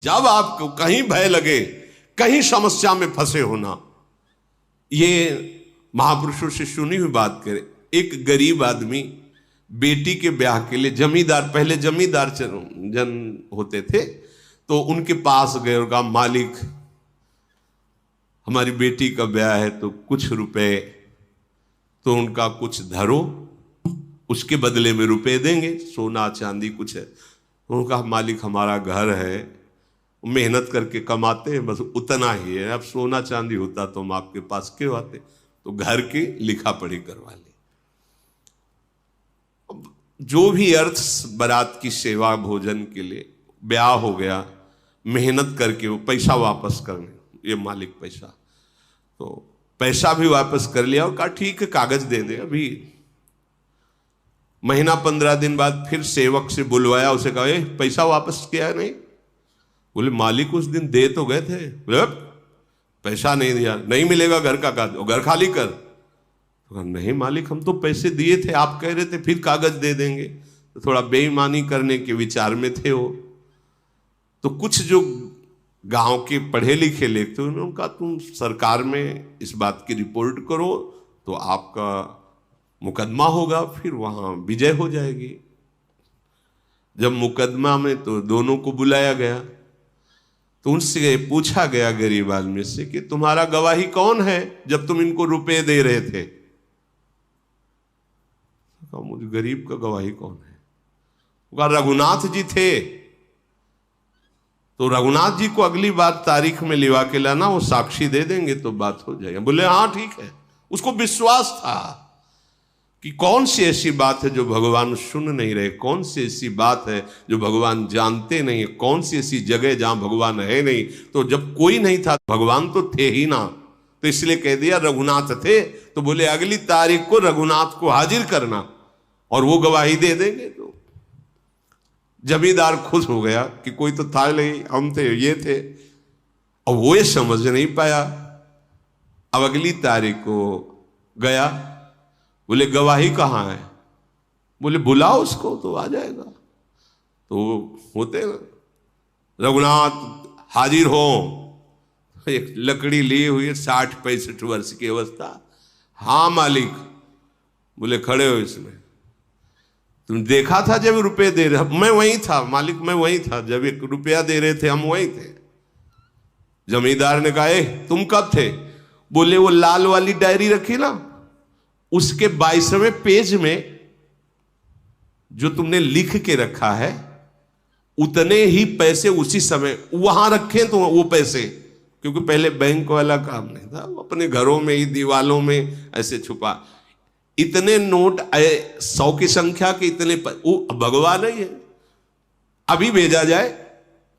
जब आपको कहीं भय लगे, कहीं समस्या में फंसे होना, ये महापुरुषों से सुनी हुई बात करे। एक गरीब आदमी बेटी के ब्याह के लिए जमींदार, पहले जमींदार जन होते थे, तो उनके पास गए और कहा, मालिक हमारी बेटी का ब्याह है तो कुछ रुपए, तो उनका कुछ धरो, उसके बदले में रुपए देंगे, सोना चांदी कुछ है। उन्होंने कहा, मालिक हमारा घर है, मेहनत करके कमाते हैं, बस उतना ही है, अब सोना चांदी होता तो हम आपके पास क्यों आते, तो घर की लिखा पढ़ी करवा ली। जो भी अर्थ बारात की सेवा भोजन के लिए, ब्याह हो गया, मेहनत करके वो पैसा वापस करने, ये मालिक पैसा, तो पैसा भी वापस कर लिया और कहा ठीक है कागज दे दे। अभी महीना 15 दिन बाद फिर सेवक से बुलवाया, उसे कहा पैसा वापस किया नहीं? बोले मालिक उस दिन दे तो गए थे। बोले पैसा नहीं दिया, नहीं मिलेगा घर का कागज, घर खाली कर। तो कहा नहीं मालिक हम तो पैसे दिए थे, आप कह रहे थे फिर कागज दे देंगे। तो थोड़ा बेईमानी करने के विचार में थे वो। तो कुछ जो गांव के पढ़े लिखे लेते हैं उन्होंने कहा तुम सरकार में इस बात की रिपोर्ट करो तो आपका मुकदमा होगा, फिर वहां विजय हो जाएगी। जब मुकदमा में तो दोनों को बुलाया गया, तो उनसे पूछा गया गरीब आदमी से कि तुम्हारा गवाही कौन है जब तुम इनको रुपए दे रहे थे? कहा मुझे गरीब का गवाही कौन है? कहा रघुनाथ जी थे। तो रघुनाथ जी को अगली बार तारीख में लिवा के लाना, वो साक्षी दे देंगे तो बात हो जाएगी। बोले हाँ ठीक है। उसको विश्वास था कि कौन सी ऐसी बात है जो भगवान सुन नहीं रहे, कौन सी ऐसी बात है जो भगवान जानते नहीं है, कौन सी ऐसी जगह जहां भगवान है नहीं। तो जब कोई नहीं था भगवान तो थे ही ना, तो इसलिए कह दिया रघुनाथ थे। तो बोले अगली तारीख को रघुनाथ को हाजिर करना और वो गवाही दे देंगे। तो जमींदार खुश हो गया कि कोई तो था नहीं, हम थे, ये थे। और वो ये समझ नहीं पाया। अब अगली तारीख को गया, बोले गवाही कहाँ है? बोले बुलाओ उसको तो आ जाएगा। तो होते रघुनाथ हाजिर हो, एक लकड़ी ली हुई है, 60-65 वर्ष की अवस्था। हाँ मालिक। बोले खड़े हो इसमें, तुम देखा था जब रुपए दे रहे? मैं वहीं था मालिक, मैं वहीं था जब 1 रुपया दे रहे थे, हम वहीं थे। जमींदार ने कहा तुम कब थे? बोले वो लाल वाली डायरी रखी ना, उसके 22वें पेज में जो तुमने लिख के रखा है उतने ही पैसे उसी समय वहां रखे। तो वो पैसे, क्योंकि पहले बैंक वाला काम नहीं था, वो अपने घरों में ही दीवालों में ऐसे छुपा, इतने नोट 100 की संख्या के इतने वो भगवान ही है। अभी भेजा जाए,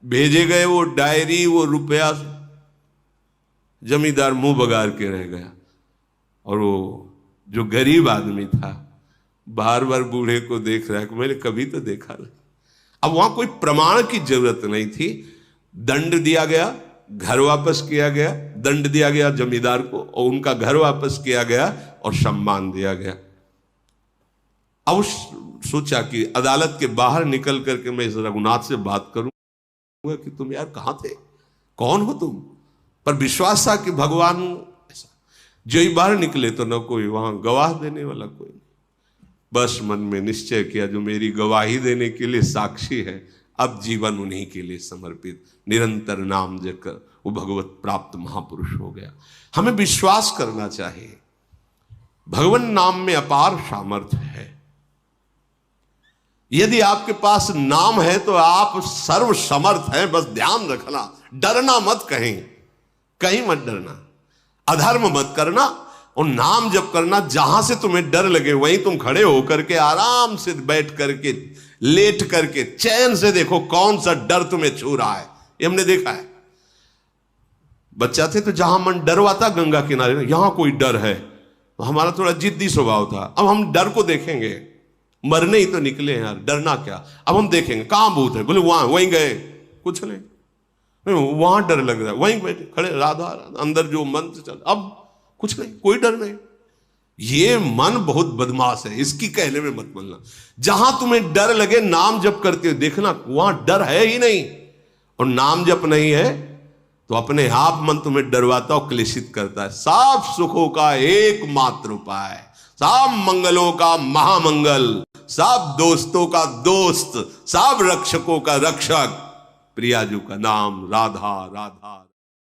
भेजे गए वो डायरी, वो रुपया। जमींदार मुंह बगाड़ के रह गया। और वो जो गरीब आदमी था बार बार बूढ़े को देख रहा है कि मैंने कभी तो देखा नहीं। अब वहां कोई प्रमाण की जरूरत नहीं थी। दंड दिया गया, घर वापस किया गया, दंड दिया गया जमींदार को और उनका घर वापस किया गया और सम्मान दिया गया। अब सोचा कि अदालत के बाहर निकल करके मैं इस रघुनाथ से बात करूंगा कि तुम यार कहां थे, कौन हो तुम? पर विश्वास था कि भगवान ऐसा। जो ही बाहर निकले तो न कोई वहां गवाह देने वाला कोई नहीं। बस मन में निश्चय किया जो मेरी गवाही देने के लिए साक्षी है, अब जीवन उन्हीं के लिए समर्पित, निरंतर नाम जपकर वो भगवत प्राप्त महापुरुष हो गया। हमें विश्वास करना चाहिए भगवान नाम में अपार सामर्थ्य है। यदि आपके पास नाम है तो आप सर्व समर्थ हैं। बस ध्यान रखना, डरना मत, कहीं मत डरना, अधर्म मत करना और नाम जप करना। जहां से तुम्हें डर लगे वहीं तुम खड़े होकर के आराम से बैठ करके, लेट करके चैन से देखो कौन सा डर तुम्हें छू रहा है। ये हमने देखा है। बच्चा थे तो जहां मन डरवाता, गंगा किनारे यहां कोई डर है, तो हमारा थोड़ा जिद्दी स्वभाव था। अब हम डर को देखेंगे, मरने ही तो निकले हैं यार, डरना क्या। अब हम देखेंगे कहां भूत है, बोले वहां, वहीं गए, कुछ नहीं, वहां डर लग रहा है, वहीं बैठे खड़े, राधा राधा, अंदर जो मंत्र चल, अब कुछ नहीं, कोई डर नहीं। ये मन बहुत बदमाश है, इसकी कहने में मत बोलना। जहां तुम्हें डर लगे नाम जप करते हो देखना वहां डर है ही नहीं, और नाम जप नहीं है तो अपने आप मन तुम्हें डरवाता और क्लेशित करता है। सब सुखों का एकमात्र उपाय, सब मंगलों का महामंगल, सब दोस्तों का दोस्त, सब रक्षकों का रक्षक प्रियाजू का नाम राधा राधा।